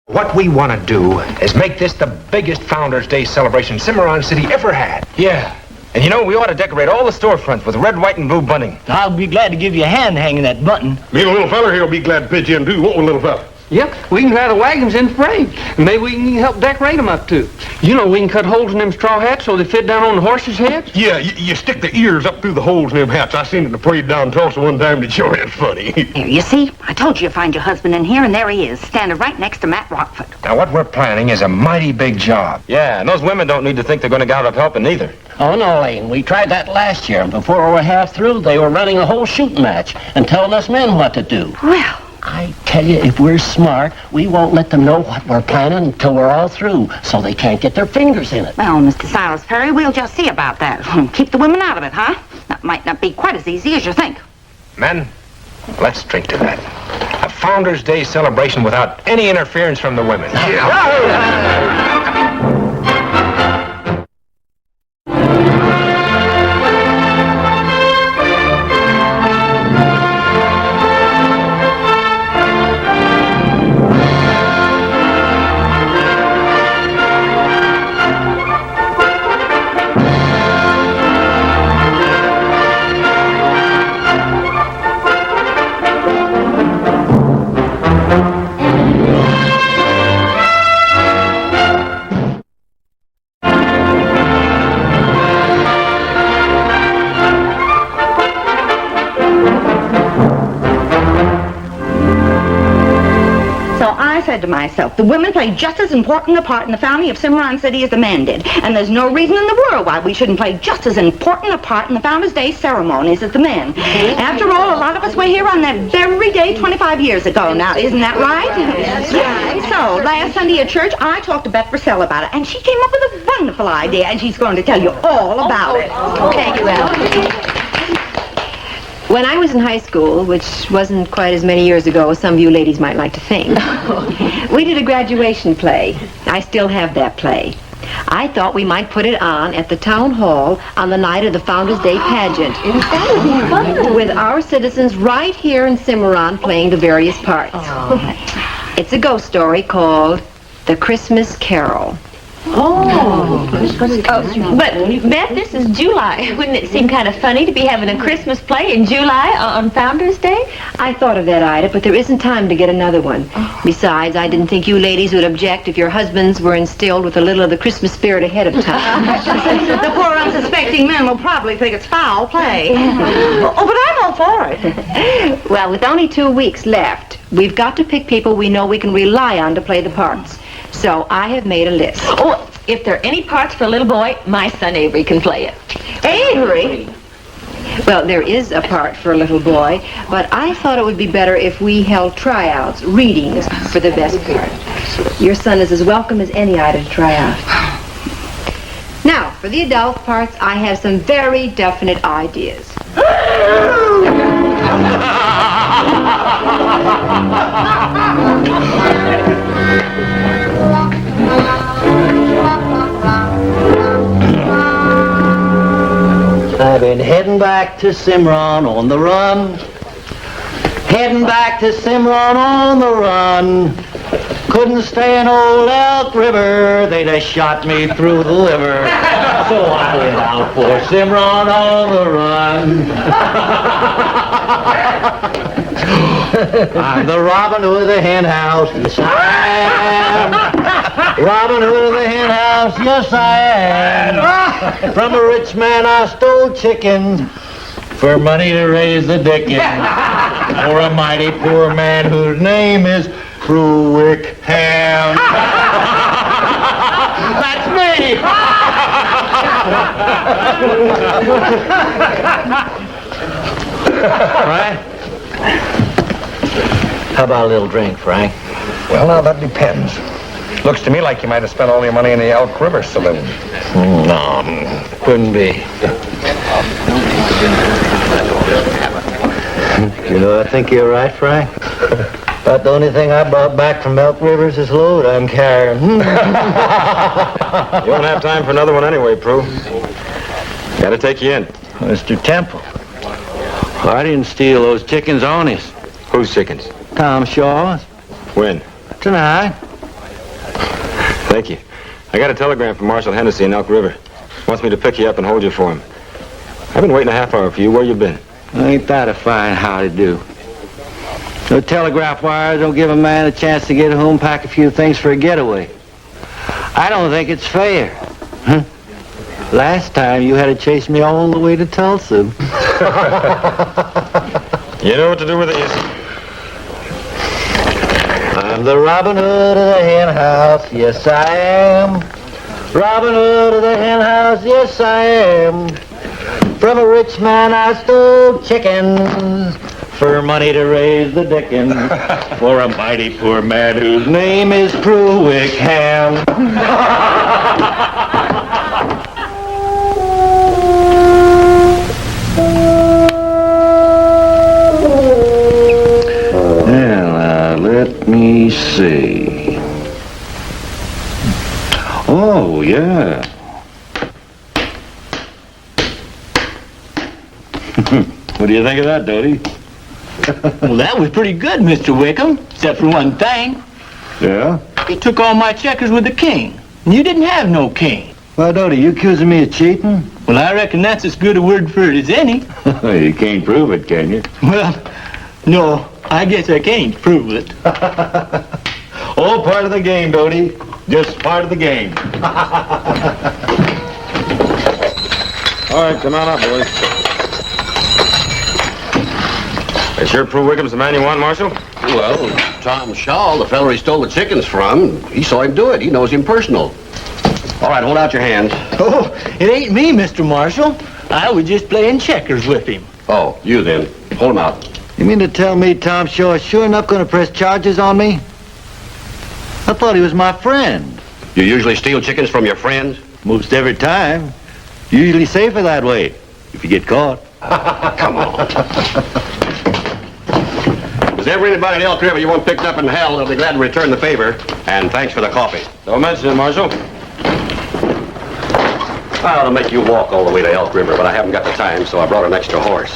What we want to do is make this the biggest Founders Day celebration Cimarron City ever had. Yeah. And you know, we ought to decorate all the storefronts with red, white, and blue bunting. I'll be glad to give you a hand hanging that button. Me and the little fella here will be glad to pitch in, too, won't we, little fella? Yep, we can drive the wagons in the parade. Maybe we can help decorate them up, too. You know, we can cut holes in them straw hats so they fit down on the horses' heads. Yeah, you stick the ears up through the holes in them hats. I seen it in the parade down in Tulsa one time, and it sure is funny. Here, you see? I told you to find your husband in here, and there he is, standing right next to Matt Rockford. Now, what we're planning is a mighty big job. Yeah, and those women don't need to think they're going to get out of helping either. Oh, no, Lane. We tried that last year, and before we were half through, they were running a whole shooting match and telling us men what to do. Well, I tell you, if we're smart, we won't let them know what we're planning until we're all through, so they can't get their fingers in it. well, Mr. Silas Perry, we'll just see about that. Keep the women out of it, huh? That might not be quite as easy as you think. Men, let's drink to that. A Founders Day celebration without any interference from the women. I said to myself, the women play just as important a part in the founding of Cimarron City as the men did, and there's no reason in the world why we shouldn't play just as important a part in the Founders Day ceremonies as the men. After all, a lot of us were here on that very day 25 years ago now, isn't that right? That's right. So, last Sunday at church, I talked to Beth Purcell about it, and she came up with a wonderful idea, and she's going to tell you all about it. Thank you, Al. When I was in high school, which wasn't quite as many years ago as some of you ladies might like to think, we did a graduation play. I still have that play. I thought we might put it on at the town hall on the night of the Founders Day pageant. That would be fun. With our citizens right here in Cimarron playing the various parts. It's a ghost story called The Christmas Carol. But, Beth, this is July. Wouldn't it seem kind of funny to be having a Christmas play in July on Founders Day? I thought of that, Ida, but there isn't time to get another one. Besides, I didn't think you ladies would object if your husbands were instilled with a little of the Christmas spirit ahead of time. The poor unsuspecting men will probably think it's foul play. Oh, but I'm all for it. Well, with only 2 weeks left, we've got to pick people we know we can rely on to play the parts. So I have made a list. Oh, if there are any parts for a little boy, my son Avery can play it. Avery? Well, there is a part for a little boy, but I thought it would be better if we held tryouts, readings, for the best part. Your son is as welcome as any Ida to try out. Now, for the adult parts, I have some very definite ideas. I've been heading back to Cimarron on the run. Heading back to Cimarron on the run. Couldn't stay in old Elk River. They just shot me through the liver. So I went out for Cimarron on the run. I'm the Robin Hood of the hen house. Yes, I am. Robin Hood of the hen house. Yes, I am. From a rich man I stole chickens for money to raise the dickens. For a mighty poor man whose name is Wickham. That's me. Right? How about a little drink, Frank? Well, now, that depends. Looks to me like you might have spent all your money in the Elk River saloon. No, couldn't be. You know, I think you're right, Frank. About the only thing I brought back from Elk River is this load I'm carrying. You won't have time for another one anyway, Prue. Gotta take you in. Mr. Temple, I didn't steal those chickens on us. Whose chickens? Tom Shaw's. When? Tonight. Thank you. I got a telegram from Marshal Hennessy in Elk River. Wants me to pick you up and hold you for him. I've been waiting a half hour for you. Where you been? Ain't that a fine howdy do? The telegraph wires don't give a man a chance to get home, pack a few things for a getaway. I don't think it's fair. Huh? Last time you had to chase me all the way to Tulsa. You know what to do with it, yes. I'm the Robin Hood of the hen house, yes I am. Robin Hood of the hen house, yes I am. From a rich man I stole chickens for money to raise the dickens for a mighty poor man whose name is Prue Wickham. Let me see. Oh, yeah. What do you think of that, Dodie? Well, that was pretty good, Mr. Wickham, except for one thing. Yeah? He took all my checkers with the king, and you didn't have no king. Well, Dodie, you accusing me of cheating? Well, I reckon that's as good a word for it as any. You can't prove it, can you? Well, no, I guess I can't prove it. All part of the game, Dodie. Just part of the game. All right, come on up, boys. Are you sure Prue Wickham's the man you want, Marshal? Well, Tom Shaw, the fella he stole the chickens from, he saw him do it. He knows him personal. All right, hold out your hands. Oh, it ain't me, Mr. Marshal. I was just playing checkers with him. Oh, you then. Hold him out. You mean to tell me Tom Shaw is sure enough going to press charges on me? I thought he was my friend. You usually steal chickens from your friends? Most every time. Usually safer that way, if you get caught. Come on. Is there anybody in Elk River you want picked up and held? I'll be glad to return the favor. And thanks for the coffee. Don't mention it, Marshal. I ought to make you walk all the way to Elk River, but I haven't got the time, so I brought an extra horse.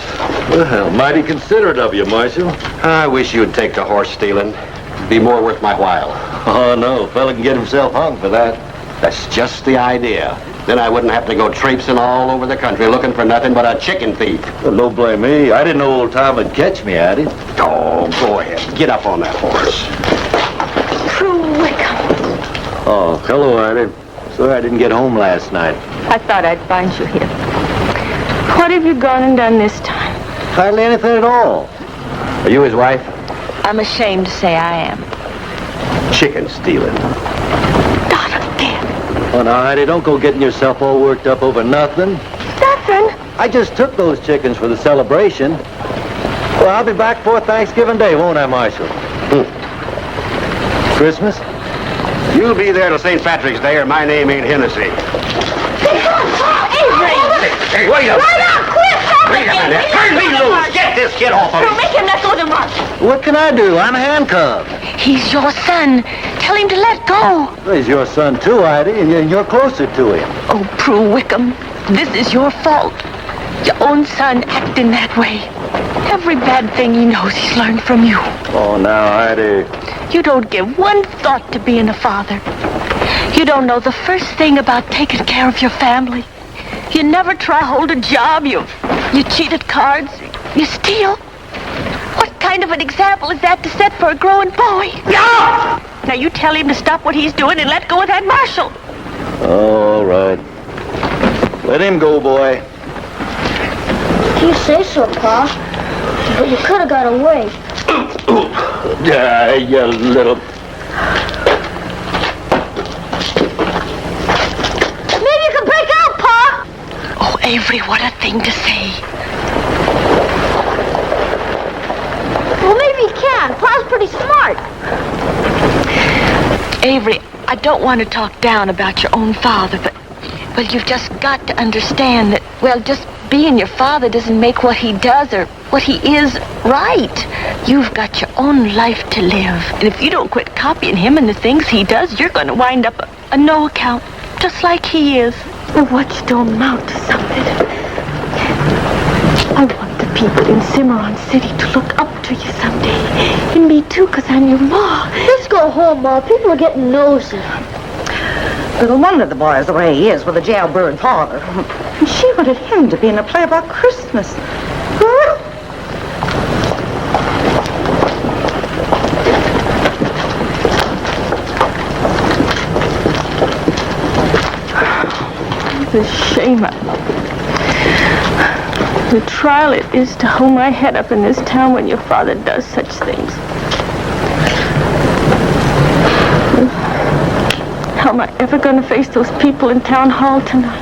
Well, mighty considerate of you, Marshal. I wish you'd take to horse stealing. It'd be more worth my while. Oh, no. A fella can get himself hung for that. That's just the idea. Then I wouldn't have to go traipsing all over the country looking for nothing but a chicken thief. Well, don't blame me. I didn't know old Tom would catch me at it. Oh, go ahead. Get up on that horse. Prue Wickham. Oh, hello, Artie. Sorry I didn't get home last night. I thought I'd find you here. What have you gone and done this time? Hardly anything at all. Are you his wife? I'm ashamed to say I am. Chicken stealing. Not again. Oh, now, Artie, don't go getting yourself all worked up over nothing. Nothing. I just took those chickens for the celebration. Well, I'll be back for Thanksgiving Day, won't I, Marshal? Christmas? You'll be there till St. Patrick's Day or my name ain't Hennessy. Avery! Hey, wait a minute. Right up, quit! Wait a minute. Turn me loose. Get this kid off of me. Make him let go of the mark. What can I do? I'm handcuffed. He's your son. Tell him to let go. Well, he's your son, too, Artie, and you're closer to him. Oh, Prue Wickham, this is your fault. Your own son acting that way. Every bad thing he knows he's learned from you. Oh, now, Artie. You don't give one thought to being a father. You don't know the first thing about taking care of your family. You never try to hold a job. You cheat at cards. You steal. What kind of an example is that to set for a growing boy? Yeah! Now you tell him to stop what he's doing and let go of that Marshal. All right. Let him go, boy. You say so, Pa. But you could have got away. Yeah, you little... Maybe you can break out, Pa! Oh, Avery, what a thing to say. Well, maybe you can. Pa's pretty smart. Avery, I don't want to talk down about your own father, but you've just got to understand that, well, just being your father doesn't make what he does or what he is right. You've got your own life to live. And if you don't quit copying him and the things he does, you're going to wind up a no account, just like he is. What you don't amount to something. I want the people in Cimarron City to look up to you someday. And me too, because I'm your ma. Let's go home, Ma. People are getting nosy. Little wonder the boy is the way he is with a jailbird father. And she wanted him to be in a play about Christmas. Huh? The shame of the trial it is to hold my head up in this town when your father does such things. How am I ever going to face those people in town hall tonight?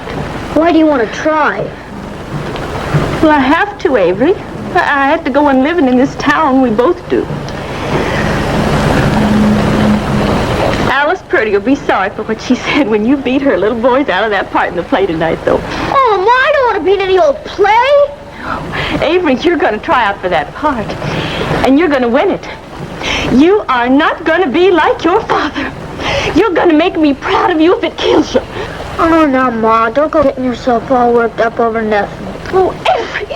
Why do you want to try? Well, I have to, Avery. I have to go and live in this town. We both do. Alice Purdy will be sorry for what she said when you beat her little boys out of that part in the play tonight, though. Oh, Ma, I don't want to be in any old play. Avery, you're going to try out for that part, and you're going to win it. You are not going to be like your father. You're going to make me proud of you if it kills you. Oh, now, Ma, don't go getting yourself all worked up over nothing. Oh, Avery.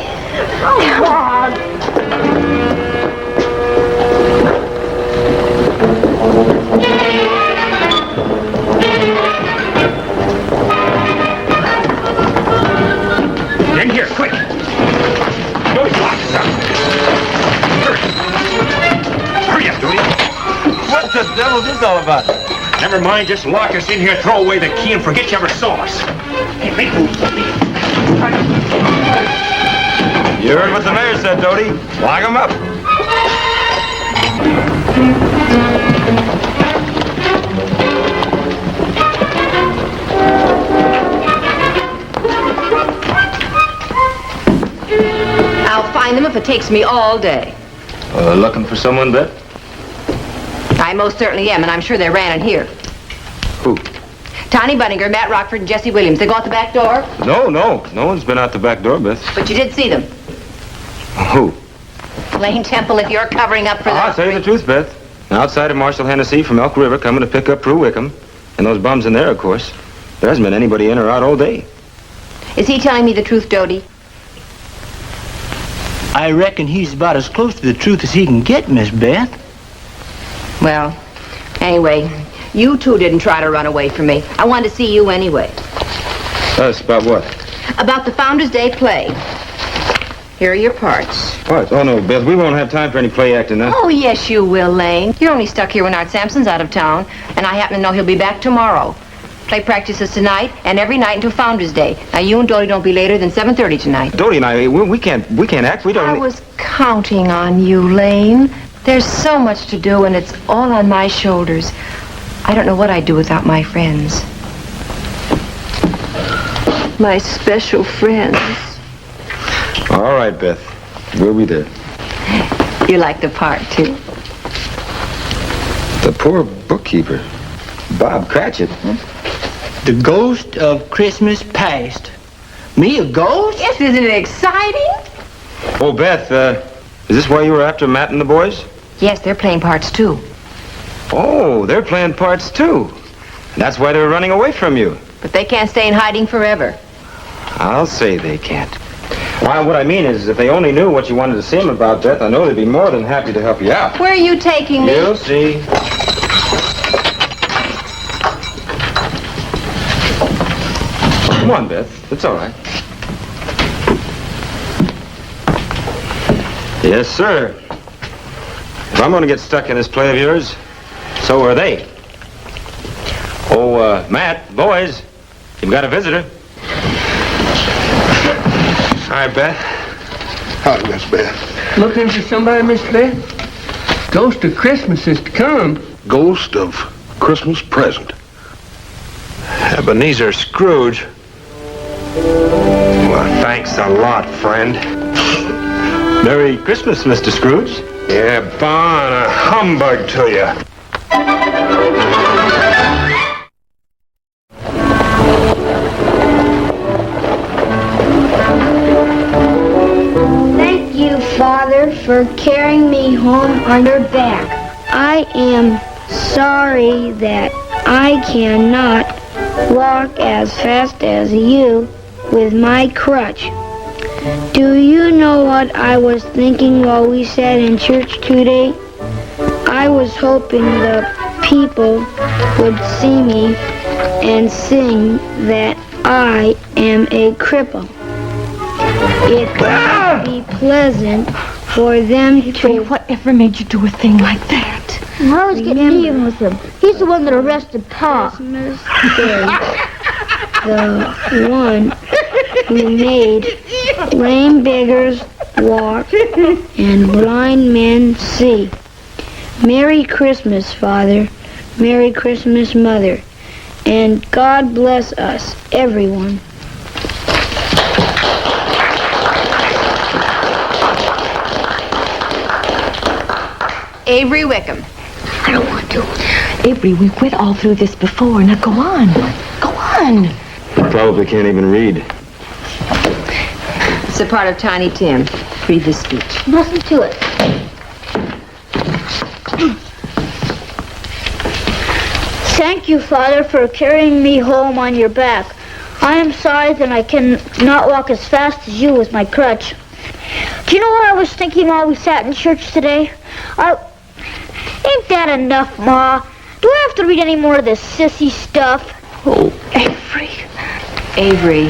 Oh, God. In here, quick. Don't lock us up. Hurry up, Doody. What the devil's this all about? Never mind, just lock us in here, throw away the key, and forget you ever saw us. Hey, make moves. You heard what the mayor said, Doty. Lock him up. I'll find them if it takes me all day. Looking for someone, Beth? I most certainly am, and I'm sure they ran in here. Who? Tony Bunninger, Matt Rockford, and Jesse Williams. They go out the back door? No. No one's been out the back door, Beth. But you did see them. Who? Lane Temple, if you're covering up for that. I'll tell you the truth, Beth. Outside of Marshall Hennessy from Elk River coming to pick up Prue Wickham. And those bums in there, of course. There hasn't been anybody in or out all day. Is he telling me the truth, Doty? I reckon he's about as close to the truth as he can get, Miss Beth. Well, anyway, you two didn't try to run away from me. I wanted to see you anyway. Us, about what? About the Founders' Day play. Here are your parts. What? Oh, no, Beth, we won't have time for any play acting now. Oh, yes, you will, Lane. You're only stuck here when Art Sampson's out of town, and I happen to know he'll be back tomorrow. Play practices tonight and every night until Founders' Day. Now, you and Doty don't be later than 7:30 tonight. Doty and I, we can't act. We don't... I was counting on you, Lane. There's so much to do, and it's all on my shoulders. I don't know what I'd do without my friends. My special friends. All right, Beth. We'll be there. You like the part, too? The poor bookkeeper. Bob Cratchit. The ghost of Christmas past. Me, a ghost? Yes, isn't it exciting? Oh, Beth, is this why you were after Matt and the boys? Yes, they're playing parts, too. Oh, they're playing parts, too. That's why they're running away from you. But they can't stay in hiding forever. I'll say they can't. Well, what I mean is, if they only knew what you wanted to see them about, Beth, I know they'd be more than happy to help you out. Where are you taking me? You'll see. Come on, Beth. It's all right. Yes, sir. If I'm going to get stuck in this play of yours, so are they. Oh, Matt, boys, you've got a visitor. Hi, Beth. Howdy, Miss Beth. Looking for somebody, Miss Beth? Ghost of Christmas is to come. Ghost of Christmas present. Ebenezer Scrooge. Well, thanks a lot, friend. Merry Christmas, Mr. Scrooge. Yeah, bon, a humbug to you. Thank you, Father, for carrying me home on your back. I am sorry that I cannot walk as fast as you with my crutch. Do you know what I was thinking while we sat in church today? I was hoping the people would see me and sing that I am a cripple. It would be pleasant for them to... Whatever made you do a thing like that? I was getting even with him. He's the one that arrested Pa. Christmas Day, the one who made lame beggars walk and blind men see. Merry Christmas, Father. Merry Christmas, Mother. And God bless us, everyone. Avery Wickham. I don't want to. Avery, we went all through this before. Now go on. Go on. You probably can't even read. It's a part of Tiny Tim. Read this speech. Listen to it. Thank you, Father, for carrying me home on your back. I am sorry that I cannot walk as fast as you with my crutch. Do you know what I was thinking while we sat in church today? Ain't that enough, Ma? Do I have to read any more of this sissy stuff? Oh, Avery. Avery,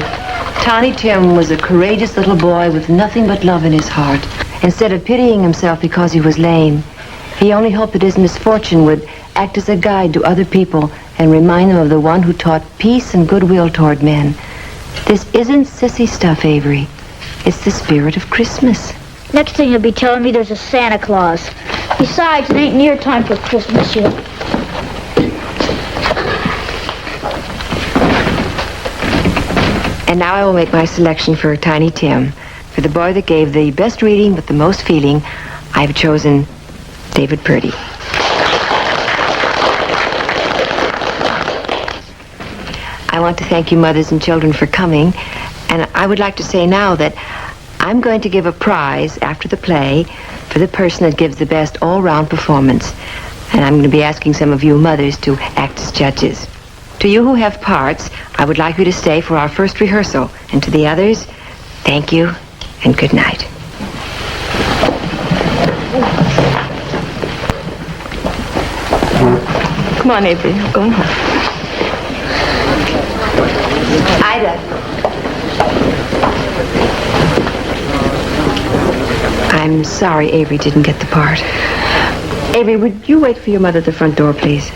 Tiny Tim was a courageous little boy with nothing but love in his heart. Instead of pitying himself because he was lame, he only hoped that his misfortune would act as a guide to other people and remind them of the one who taught peace and goodwill toward men. This isn't sissy stuff, Avery. It's the spirit of Christmas. Next thing you'll be telling me there's a Santa Claus. Besides, it ain't near time for Christmas yet. And now I will make my selection for Tiny Tim. For the boy that gave the best reading with the most feeling, I've chosen David Purdy. I want to thank you, mothers and children, for coming. And I would like to say now that I'm going to give a prize after the play for the person that gives the best all-round performance. And I'm going to be asking some of you mothers to act as judges. To you who have parts, I would like you to stay for our first rehearsal. And to the others, thank you and good night. Come on, Avery. I'm going home. Ida. I'm sorry Avery didn't get the part. Avery, would you wait for your mother at the front door, please?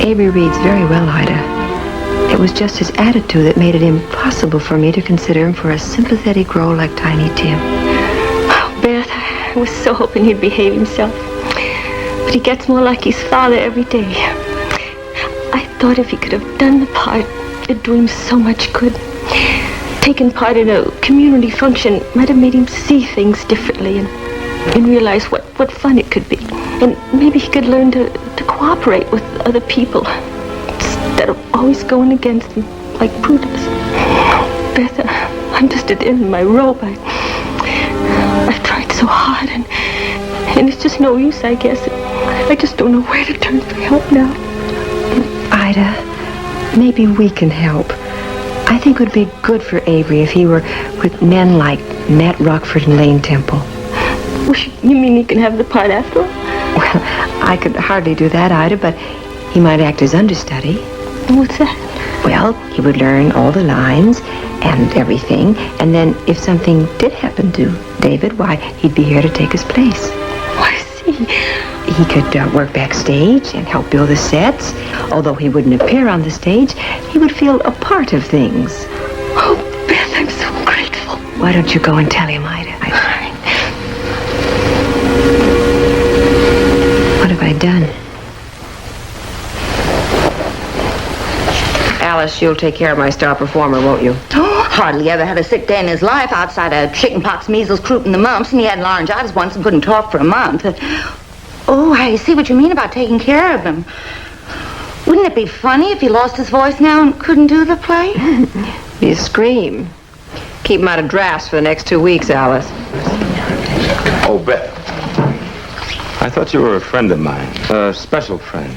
Avery reads very well, Ida. It was just his attitude that made it impossible for me to consider him for a sympathetic role like Tiny Tim. Oh, Beth, I was so hoping he'd behave himself. But he gets more like his father every day. I thought if he could have done the part, it'd do him so much good. Taking part in a community function might have made him see things differently and realize what fun it could be. And maybe he could learn to cooperate with other people instead of always going against them like Prudence. Beth, I'm just at the end of my rope. I've tried so hard and it's just no use, I guess. I just don't know where to turn for help now. Ida, maybe we can help. I think it would be good for Avery if he were with men like Matt Rockford and Lane Temple. Well, you mean he can have the part after all? Well, I could hardly do that, Ida, but he might act as understudy. What's that? Well, he would learn all the lines and everything, and then if something did happen to David, why, he'd be here to take his place. Oh, I see. He could work backstage and help build the sets. Although he wouldn't appear on the stage, he would feel a part of things. Oh, Beth, I'm so grateful. Why don't you go and tell him, Ida? What have I done? Alice, you'll take care of my star performer, won't you? Oh, hardly ever had a sick day in his life outside of chickenpox, measles, croup, and the mumps, and he had laryngitis once and couldn't talk for a month. Oh, I see what you mean about taking care of him. Wouldn't it be funny if he lost his voice now and couldn't do the play? You scream. Keep him out of drafts for the next 2 weeks, Alice. Oh, Beth. I thought you were a friend of mine. A special friend.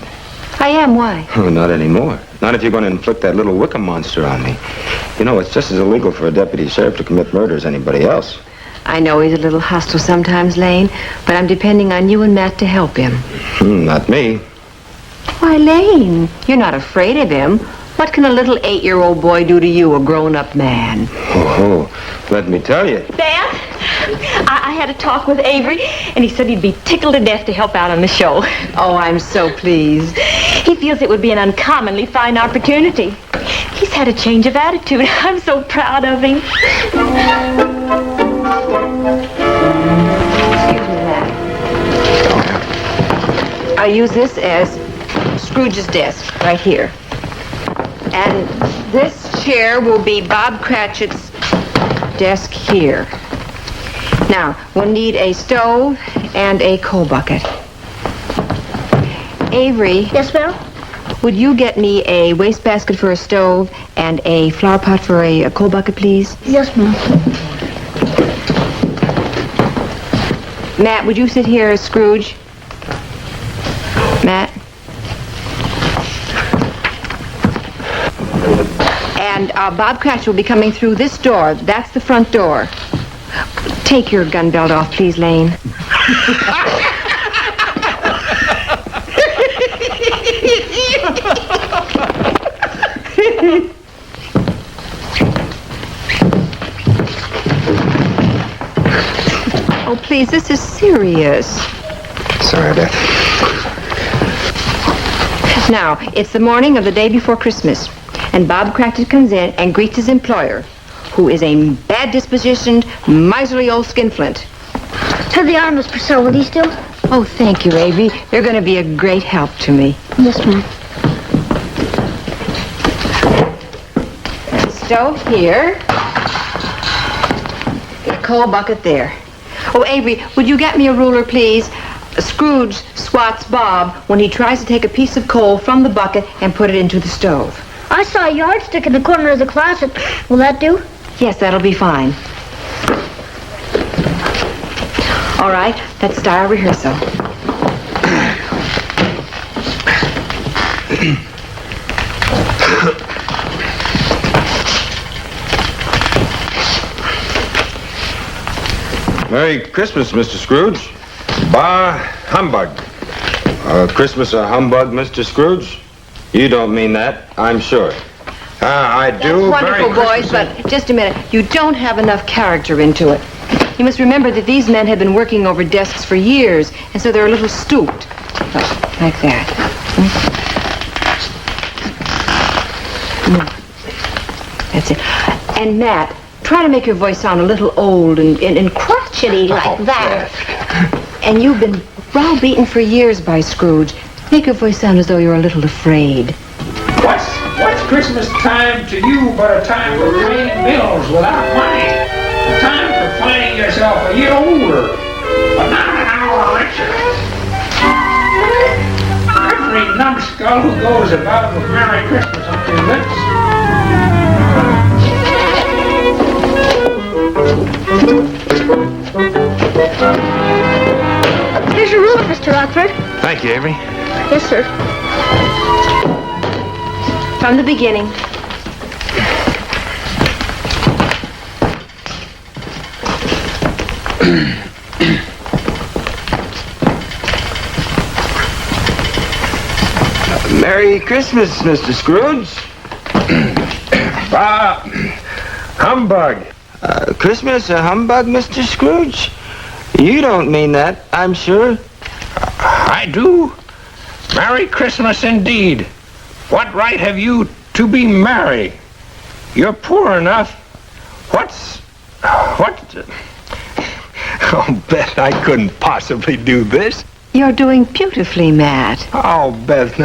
I am. Why? Oh, not anymore. Not if you're going to inflict that little Wickham monster on me. You know, it's just as illegal for a deputy sheriff to commit murder as anybody else. I know he's a little hostile sometimes, Lane, but I'm depending on you and Matt to help him. Not me. Why, Lane, you're not afraid of him. What can a little 8-year-old boy do to you, a grown-up man? Oh, let me tell you. Beth, I had a talk with Avery, and he said he'd be tickled to death to help out on the show. Oh, I'm so pleased. He feels it would be an uncommonly fine opportunity. He's had a change of attitude. I'm so proud of him. Excuse me, Matt. I'll use this as Scrooge's desk, right here. And this chair will be Bob Cratchit's desk here. Now, we'll need a stove and a coal bucket. Avery. Yes, ma'am? Would you get me a wastebasket for a stove and a flower pot for a coal bucket, please? Yes, ma'am. Matt, would you sit here as Scrooge? Matt? And Bob Cratchit will be coming through this door. That's the front door. Take your gun belt off, please, Lane. Oh, please, this is serious. Sorry, Beth. Now, it's the morning of the day before Christmas, and Bob Cratchit comes in and greets his employer, who is a bad-dispositioned, miserly old skinflint. Here they are, Miss Purcell. Will you still? Oh, thank you, Avery. You're going to be a great help to me. Yes, ma'am. Stove here. A coal bucket there. Oh, Avery, would you get me a ruler, please? Scrooge swats Bob when he tries to take a piece of coal from the bucket and put it into the stove. I saw a yardstick in the corner of the closet. Will that do? Yes, that'll be fine. All right, let's start our rehearsal. Merry Christmas, Mr. Scrooge. Bah humbug. Christmas a humbug, Mr. Scrooge? You don't mean that, I'm sure. I do. That's wonderful, boys, but just a minute. You don't have enough character into it. You must remember that these men have been working over desks for years, and so they're a little stooped. Like that. That's it. And Matt, try to make your voice sound a little old and crotchety like that. And you've been browbeaten for years by Scrooge. Make your voice sound as though you're a little afraid. What's Christmas time to you but a time for paying bills without money? A time for finding yourself a year older, but not an hour richer. Every numbskull who goes about with Merry Christmas on his lips. Here's your ruler, Mr. Rockford. Thank you, Avery. Yes, sir. From the beginning. Merry Christmas, Mr. Scrooge. Humbug. Christmas a humbug, Mr. Scrooge? You don't mean that, I'm sure. I do. Merry Christmas indeed. What right have you to be merry? You're poor enough. What? Oh, Beth, I couldn't possibly do this. You're doing beautifully, Matt. Oh, Beth.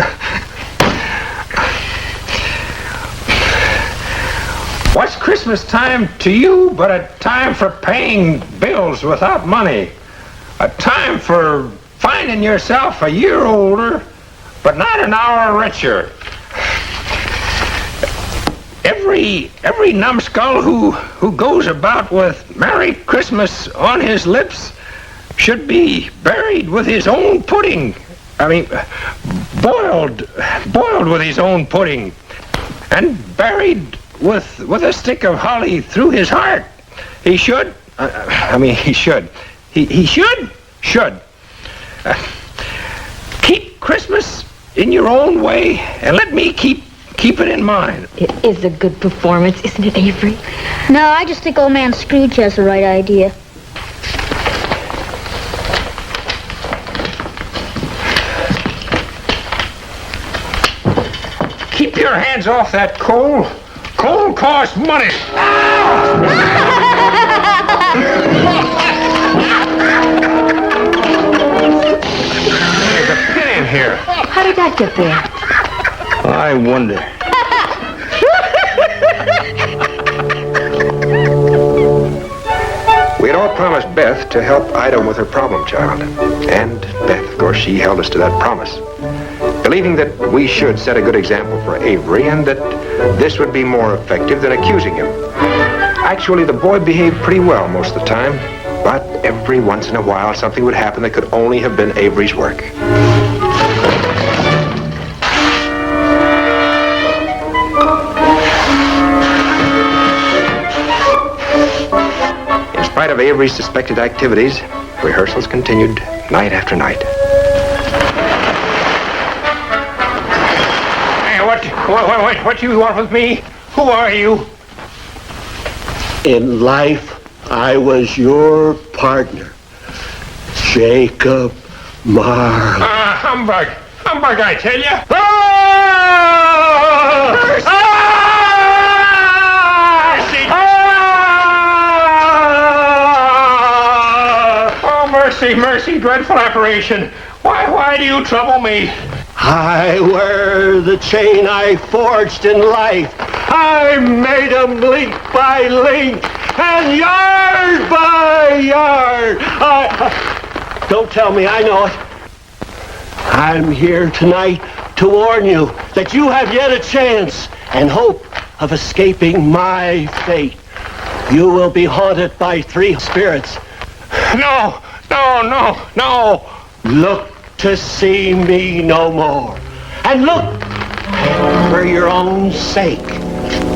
What's Christmas time to you but a time for paying bills without money? A time for finding yourself a year older, but not an hour richer. Every numbskull who goes about with Merry Christmas on his lips should be buried with his own pudding. I mean, boiled with his own pudding, and buried with a stick of holly through his heart. He should. He should. He should. Keep Christmas in your own way, and let me keep it in mind. It is a good performance, isn't it, Avery? No, I just think old man Scrooge has the right idea. Keep your hands off that coal. Coal costs money. There's a pin in here. How did that get there? I wonder. We had all promised Beth to help Ida with her problem child. And Beth, of course, she held us to that promise, believing that we should set a good example for Avery and that this would be more effective than accusing him. Actually, the boy behaved pretty well most of the time, but every once in a while something would happen that could only have been Avery's work. In spite of Avery's suspected activities, rehearsals continued night after night. What do you want with me? Who are you? In life, I was your partner, Jacob Marley. Humbug! Humbug, I tell you! Oh, mercy, mercy, dreadful apparition. Why do you trouble me? I wear the chain I forged in life. I made 'em link by link and yard by yard. Don't tell me, I know it. I'm here tonight to warn you that you have yet a chance and hope of escaping my fate. You will be haunted by 3 spirits. No. Look to see me no more. And look, for your own sake,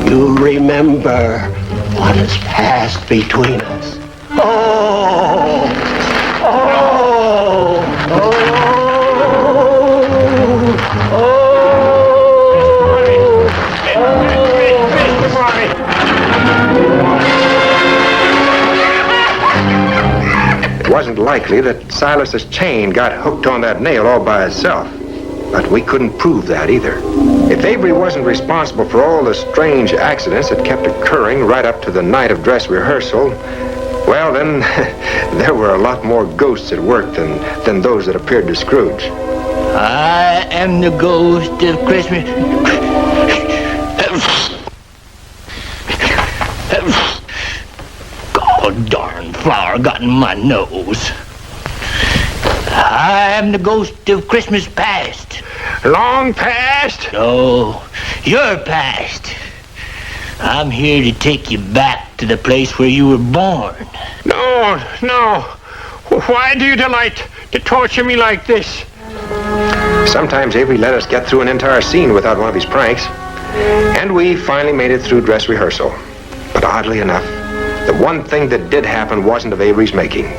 you remember what has passed between us. Oh! It wasn't likely that Silas's chain got hooked on that nail all by itself. But we couldn't prove that either. If Avery wasn't responsible for all the strange accidents that kept occurring right up to the night of dress rehearsal, well, then there were a lot more ghosts at work than those that appeared to Scrooge. I am the ghost of Christmas. God darn flour got in my nose. I am the ghost of Christmas past. Long past? No, your past. I'm here to take you back to the place where you were born. No. Why do you delight to torture me like this? Sometimes Avery let us get through an entire scene without one of his pranks. And we finally made it through dress rehearsal. But oddly enough, the one thing that did happen wasn't of Avery's making.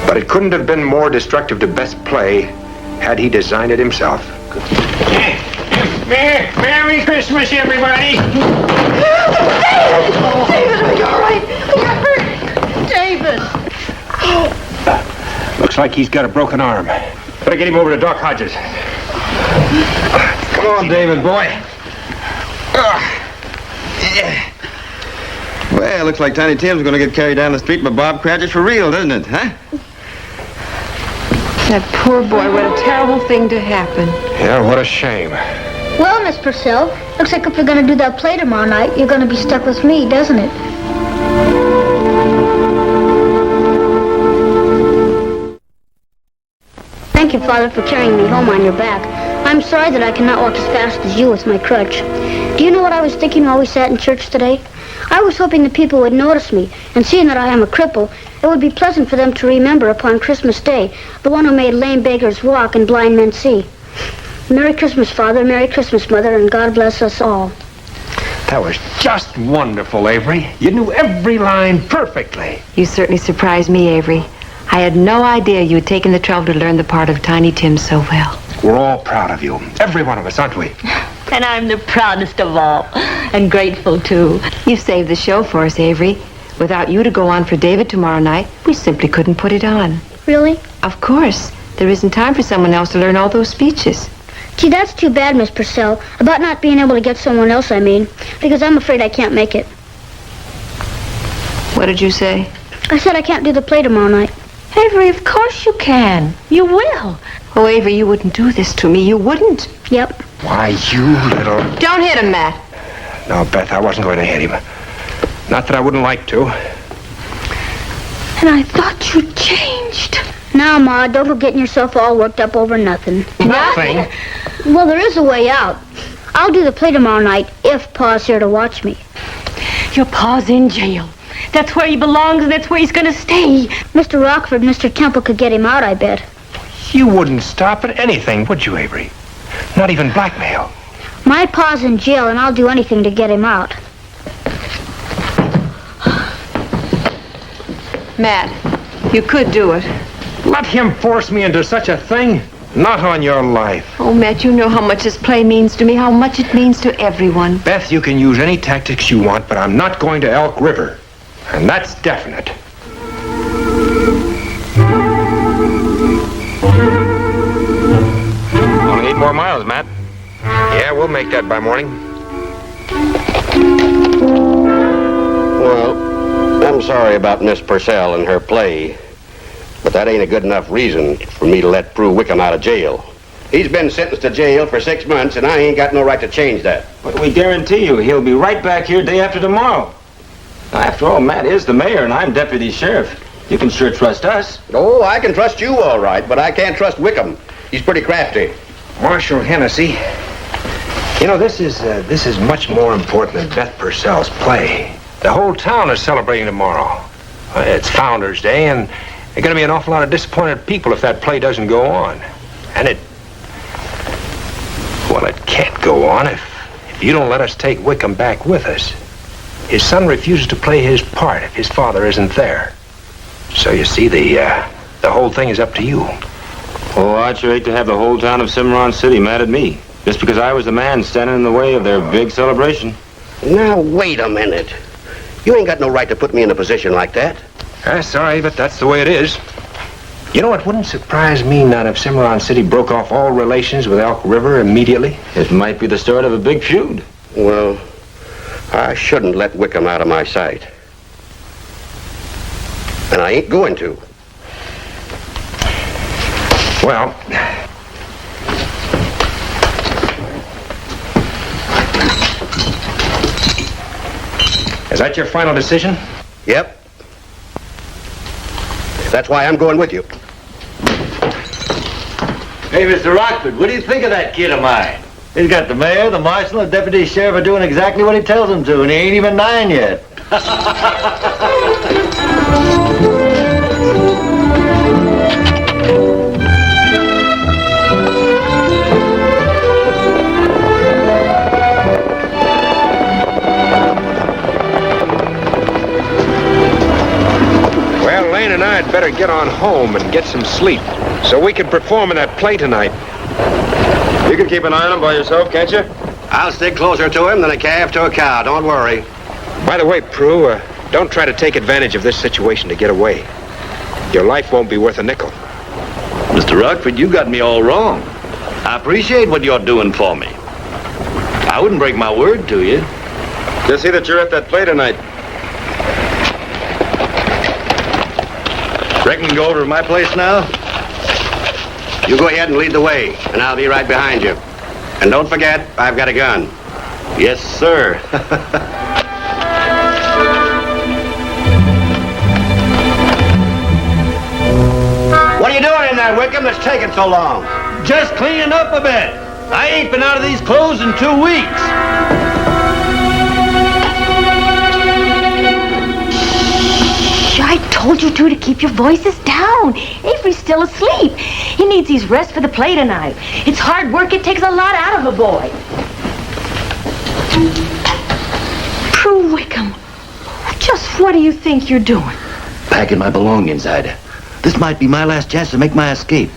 But it couldn't have been more destructive to Beth's play had he designed it himself. Merry Christmas, everybody! David, are you all right? You got hurt. David! Looks like he's got a broken arm. Better get him over to Doc Hodges. Come on, David, boy. Well, looks like Tiny Tim's going to get carried down the street by Bob Cratchit for real, doesn't it, huh? That poor boy, what a terrible thing to happen. Yeah, what a shame. Well, Miss Purcell, looks like if you're going to do that play tomorrow night, you're going to be stuck with me, doesn't it? Thank you, Father, for carrying me home on your back. I'm sorry that I cannot walk as fast as you with my crutch. Do you know what I was thinking while we sat in church today? I was hoping the people would notice me, and seeing that I am a cripple, it would be pleasant for them to remember upon Christmas Day, the one who made lame beggars walk and blind men see. Merry Christmas, Father, Merry Christmas, Mother, and God bless us all. That was just wonderful, Avery. You knew every line perfectly. You certainly surprised me, Avery. I had no idea you had taken the trouble to learn the part of Tiny Tim so well. We're all proud of you. Every one of us, aren't we? And I'm the proudest of all. And grateful, too. You saved the show for us, Avery. Without you to go on for David tomorrow night, we simply couldn't put it on. Really? Of course. There isn't time for someone else to learn all those speeches. Gee, that's too bad, Miss Purcell. About not being able to get someone else, I mean. Because I'm afraid I can't make it. What did you say? I said I can't do the play tomorrow night. Avery, of course you can. You will. Oh, Avery, you wouldn't do this to me. You wouldn't. Yep. Why, you little... Don't hit him, Matt. No, Beth, I wasn't going to hit him. Not that I wouldn't like to. And I thought you changed. Now, Ma, don't go getting yourself all worked up over nothing. Nothing? Well, there is a way out. I'll do the play tomorrow night if Pa's here to watch me. Your pa's in jail. That's where he belongs, and that's where he's going to stay. Mr. Rockford and Mr. Temple could get him out, I bet. You wouldn't stop at anything, would you, Avery? Not even blackmail. My pa's in jail, and I'll do anything to get him out. Matt, you could do it. Let him force me into such a thing? Not on your life. Oh, Matt, you know how much this play means to me, how much it means to everyone. Beth, you can use any tactics you want, but I'm not going to Elk River. And that's definite. Only 8 more miles, Matt. Yeah, we'll make that by morning. Well, I'm sorry about Miss Purcell and her play, but that ain't a good enough reason for me to let Prue Wickham out of jail. He's been sentenced to jail for 6 months, and I ain't got no right to change that. But we guarantee you he'll be right back here day after tomorrow. After all, Matt is the mayor, and I'm deputy sheriff. You can sure trust us. Oh, I can trust you all right, but I can't trust Wickham. He's pretty crafty. Marshal Hennessy, you know, this is much more important than Beth Purcell's play. The whole town is celebrating tomorrow. It's Founder's Day, and there are going to be an awful lot of disappointed people if that play doesn't go on. And it can't go on if you don't let us take Wickham back with us. His son refuses to play his part if his father isn't there. So you see, the whole thing is up to you. Oh, I'd sure hate to have the whole town of Cimarron City mad at me, just because I was the man standing in the way of their big celebration. Now, wait a minute. You ain't got no right to put me in a position like that. Sorry, but that's the way it is. You know, it wouldn't surprise me not if Cimarron City broke off all relations with Elk River immediately. It might be the start of a big feud. Well, I shouldn't let Wickham out of my sight. And I ain't going to. Well, is that your final decision? Yep. That's why I'm going with you. Hey, Mr. Rockford, what do you think of that kid of mine? He's got the mayor, the marshal, and the deputy sheriff are doing exactly what he tells them to, and he ain't even 9 yet. Well, Lane and I'd better get on home and get some sleep so we can perform in that play tonight. You can keep an eye on him by yourself, can't you? I'll stick closer to him than a calf to a cow. Don't worry. By the way, Prue, don't try to take advantage of this situation to get away. Your life won't be worth a nickel. Mr. Rockford, you got me all wrong. I appreciate what you're doing for me. I wouldn't break my word to you. Just see that you're at that play tonight. Reckon to go over to my place now? You go ahead and lead the way, and I'll be right behind you. And don't forget, I've got a gun. Yes, sir. What are you doing in there, Wickham, that's taking so long? Just cleaning up a bit. I ain't been out of these clothes in 2 weeks. I told you two to keep your voices down. Avery's still asleep. He needs his rest for the play tonight. It's hard work. It takes a lot out of a boy. Prue Wickham, just what do you think you're doing? Packing my belongings, Ida. This might be my last chance to make my escape.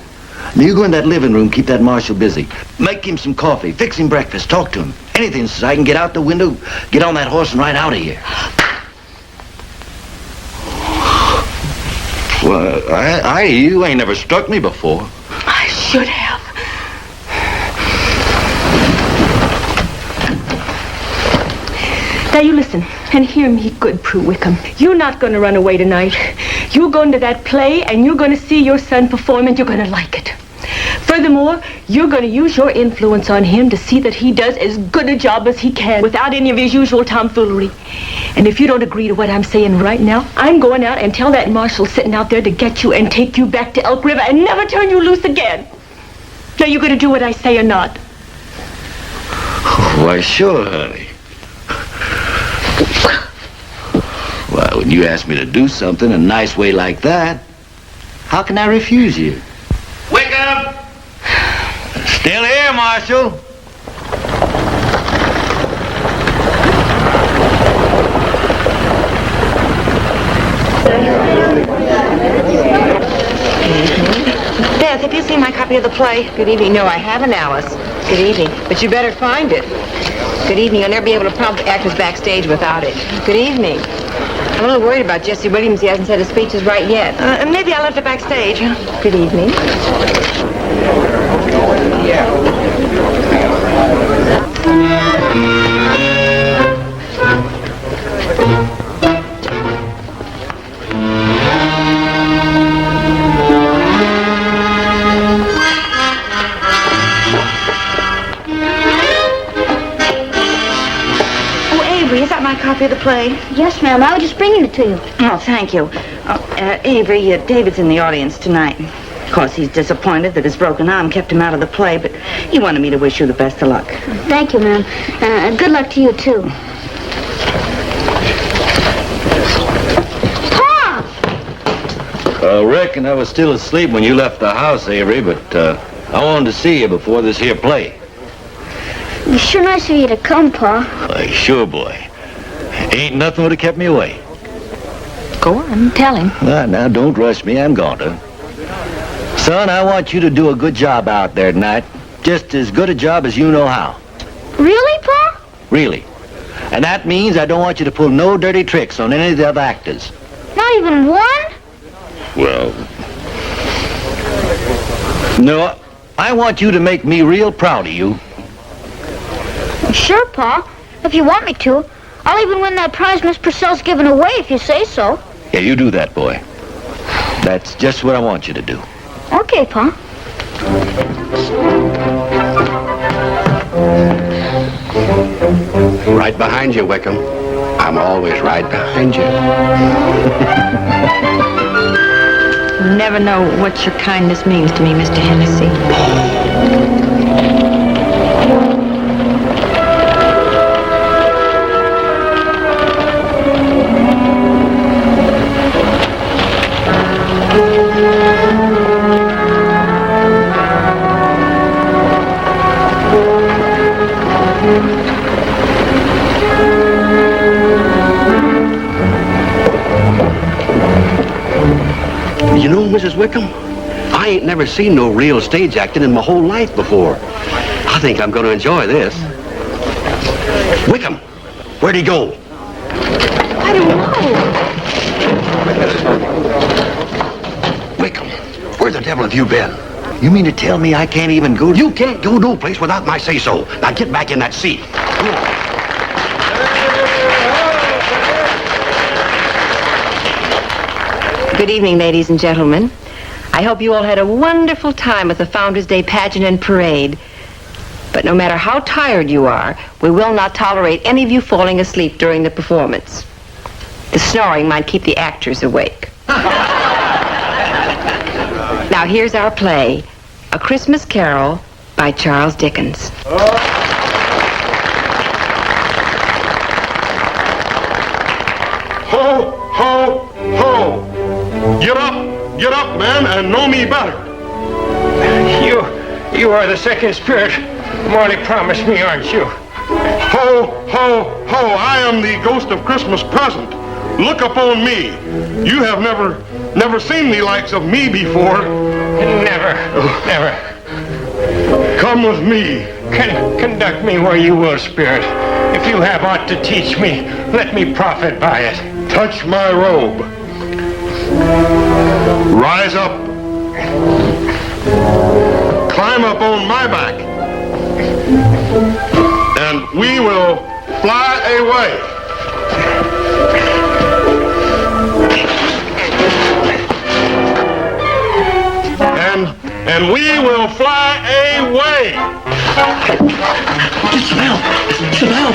Now, you go in that living room, keep that marshal busy. Make him some coffee, fix him breakfast, talk to him. Anything so I can get out the window, get on that horse and ride out of here. Well, you ain't never struck me before. I should have. Now you listen and hear me good, Prue Wickham. You're not going to run away tonight. You're going to that play and you're going to see your son perform and you're going to like it. Furthermore, you're going to use your influence on him to see that he does as good a job as he can without any of his usual tomfoolery. And if you don't agree to what I'm saying right now, I'm going out and tell that marshal sitting out there to get you and take you back to Elk River and never turn you loose again. Now, you going to do what I say or not? Why, sure, honey. Well, when you ask me to do something in a nice way like that, how can I refuse you? Wickham! Still here, Marshal. Beth, have you seen my copy of the play? Good evening. No, I haven't, Alice. Good evening. But you better find it. Good evening. You'll never be able to prompt actors backstage without it. Good evening. I'm a little worried about Jesse Williams. He hasn't said his speeches right yet. Maybe I left it backstage. Good evening. Is that my copy of the play? Yes, ma'am. I was just bringing it to you. Oh, thank you. Avery, David's in the audience tonight. Of course, he's disappointed that his broken arm kept him out of the play, but he wanted me to wish you the best of luck. Thank you, ma'am. Good luck to you, too. Pa! I reckon I was still asleep when you left the house, Avery, but I wanted to see you before this here play. It's sure nice of you to come, Pa. Why, sure, boy. Ain't nothing would have kept me away. Go on, tell him. Now, don't rush me. I'm going to. Son, I want you to do a good job out there tonight. Just as good a job as you know how. Really, Pa? Really. And that means I don't want you to pull no dirty tricks on any of the other actors. Not even one? Well... No, I want you to make me real proud of you. Sure, Pa. If you want me to. I'll even win that prize Miss Purcell's giving away if you say so. Yeah, you do that, boy. That's just what I want you to do. Okay, Pa. Right behind you, Wickham. I'm always right behind you. You never know what your kindness means to me, Mr. Hennessy. You know, Mrs. Wickham, I ain't never seen no real stage acting in my whole life before. I think I'm going to enjoy this. Wickham, where'd he go? I don't know. Wickham, where the devil have you been? You mean to tell me I can't even go to... You can't go no place without my say-so. Now get back in that seat. Come on. Good evening, ladies and gentlemen. I hope you all had a wonderful time at the Founders Day pageant and parade. But no matter how tired you are, we will not tolerate any of you falling asleep during the performance. The snoring might keep the actors awake. Now here's our play, A Christmas Carol by Charles Dickens. Ho, ho, ho! Get up, man, and know me better. You are the second spirit Marley promised me, aren't you? Ho, ho, ho! I am the ghost of Christmas present. Look upon me. You have never seen the likes of me before. Never. Come with me. Conduct me where you will, Spirit. If you have aught to teach me, let me profit by it. Touch my robe. Rise up. Climb up on my back. And we will fly away. And we will fly away. It's Mel. It's Mel.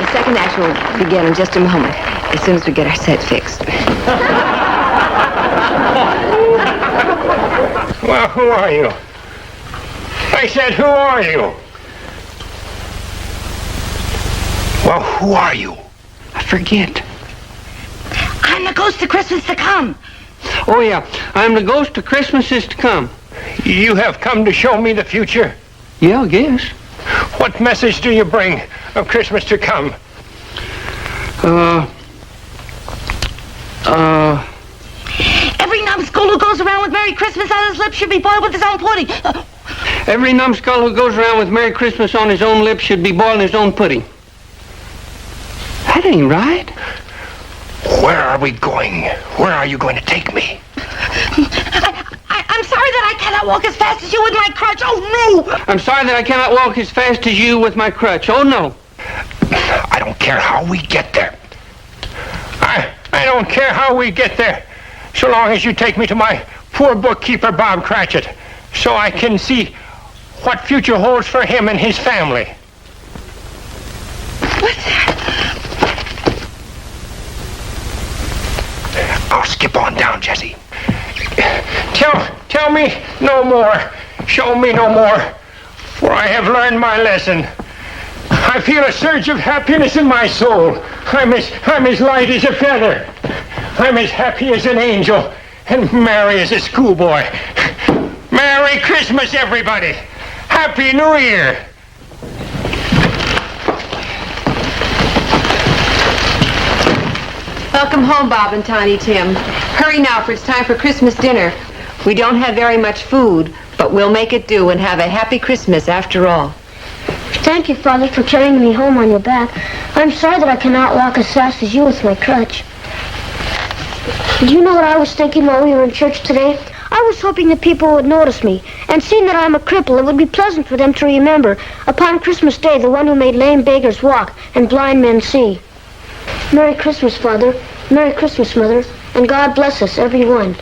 The second act will begin in just a moment, as soon as we get our set fixed. Well, who are you? I said, who are you? Well, who are you? I forget. I'm the ghost of Christmas to come. Oh, yeah. I'm the ghost of Christmas is to come. You have come to show me the future? Yeah, I guess. What message do you bring of Christmas to come? Every numbskull who goes around with Merry Christmas on his lips should be boiled with his own pudding. Every numbskull who goes around with Merry Christmas on his own lips should be boiling his own pudding. That ain't right. Where are we going? Where are you going to take me? I'm sorry that I cannot walk as fast as you with my crutch. Oh, no! I'm sorry that I cannot walk as fast as you with my crutch. Oh, no. I don't care how we get there. I don't care how we get there, so long as you take me to my poor bookkeeper, Bob Cratchit, so I can see what future holds for him and his family. What's that? I'll skip on down, Jesse. Tell me no more. Show me no more, for I have learned my lesson. I feel a surge of happiness in my soul. I'm as light as a feather. I'm as happy as an angel and merry as a schoolboy. Merry Christmas, everybody. Happy New Year. Welcome home, Bob and Tiny Tim. Hurry now, for it's time for Christmas dinner. We don't have very much food, but we'll make it do and have a happy Christmas after all. Thank you, Father, for carrying me home on your back. I'm sorry that I cannot walk as fast as you with my crutch. Did you know what I was thinking while we were in church today? I was hoping that people would notice me, and seeing that I'm a cripple, it would be pleasant for them to remember, upon Christmas Day, the one who made lame beggars walk and blind men see. Merry Christmas, Father. Merry Christmas, Mother. And God bless us, every one.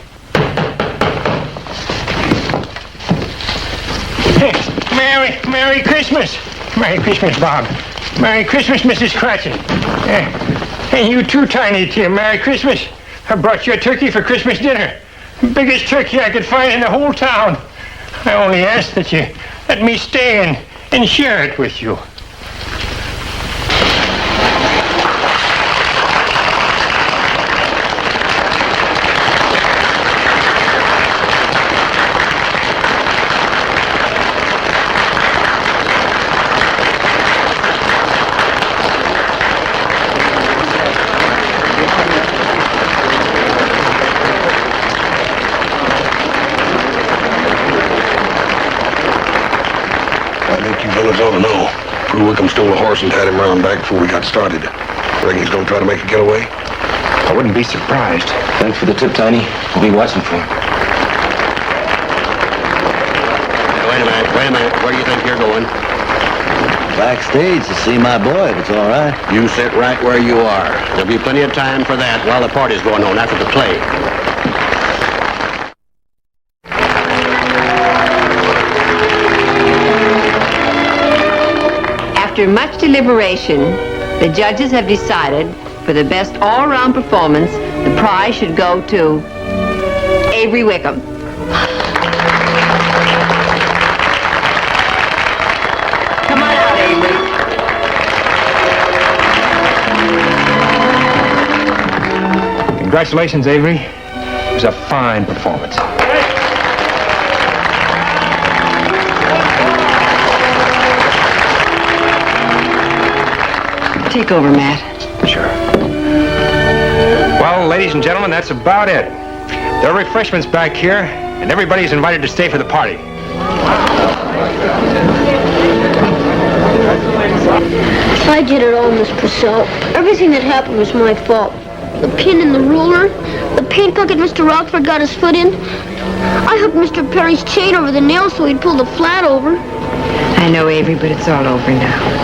Merry Christmas. Merry Christmas, Bob. Merry Christmas, Mrs. Cratchit. And you too, Tiny Tim. Merry Christmas. I brought you a turkey for Christmas dinner. Biggest turkey I could find in the whole town. I only ask that you let me stay and share it with you. Ought to know. Prue Wickham stole a horse and tied him around back before we got started. Reckon he's gonna try to make a getaway? I wouldn't be surprised. Thanks for the tip, Tiny. We'll be watching for him. Wait a minute. Where do you think you're going? Backstage to see my boy, if it's all right. You sit right where you are. There'll be plenty of time for that while the party's going on after the play. After much deliberation, the judges have decided for the best all-around performance, the prize should go to Avery Wickham. Come on out, Avery. Congratulations, Avery. It was a fine performance. Take over, Matt. Sure. Well, ladies and gentlemen, that's about it. There are refreshments back here, and everybody's invited to stay for the party. I did it all, Miss Purcell. Everything that happened was my fault. The pin and the ruler, the paint bucket Mr. Rockford got his foot in. I hooked Mr. Perry's chain over the nail so he'd pull the flat over. I know, Avery, but it's all over now.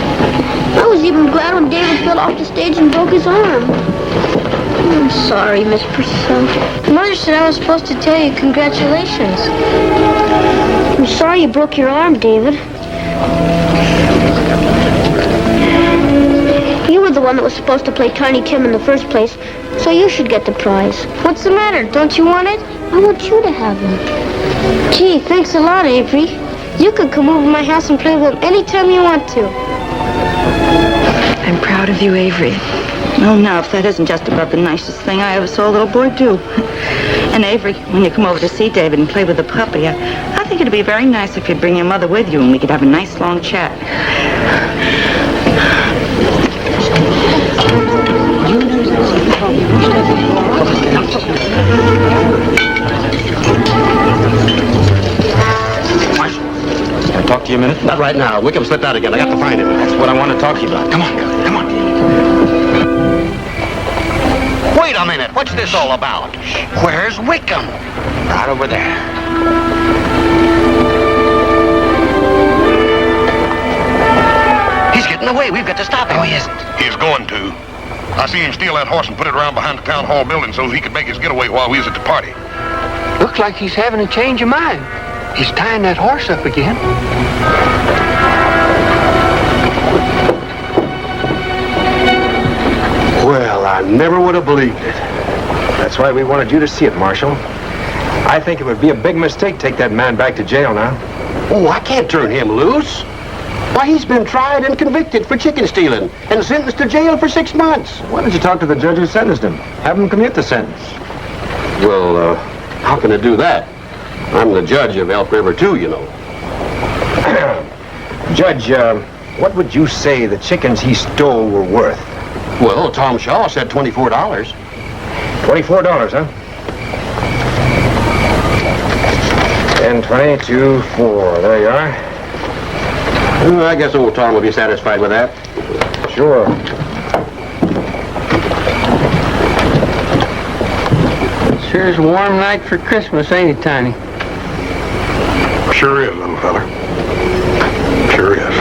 I was even glad when David fell off the stage and broke his arm. I'm sorry, Miss Purcell. Mother said I was supposed to tell you congratulations. I'm sorry you broke your arm, David. You were the one that was supposed to play Tiny Tim in the first place, so you should get the prize. What's the matter? Don't you want it? I want you to have one. Gee, thanks a lot, Avery. You can come over to my house and play with them anytime you want to. I'm proud of you, Avery. Oh, now, if that isn't just about the nicest thing I ever saw a little boy do. And Avery, when you come over to see David and play with the puppy, I think it'd be very nice if you'd bring your mother with you and we could have a nice long chat. Can I talk to you a minute? Not right now. Wickham slipped out again. I got to find him. That's what I want to talk to you about. Come on, come on. Wait a minute. What's this all about? Where's Wickham? Right over there. He's getting away. We've got to stop him. Oh, he isn't. He's going to. I see him steal that horse and put it around behind the town hall building so he could make his getaway while we was at the party. Looks like he's having a change of mind. He's tying that horse up again. Well, I never would have believed it. That's why we wanted you to see it, Marshal. I think it would be a big mistake to take that man back to jail now. Oh, I can't turn him loose. Why, he's been tried and convicted for chicken stealing and sentenced to jail for 6 months. Why don't you talk to the judge who sentenced him? Have him commute the sentence. Well, how can I do that? I'm the judge of Elk River, too, you know. Judge, what would you say the chickens he stole were worth? Well, Tom Shaw said $24. $24, huh? 10, 22, 4. There you are. I guess old Tom will be satisfied with that. Sure. Sure is a warm night for Christmas, ain't it, Tiny? Sure is, little fella. Sure is.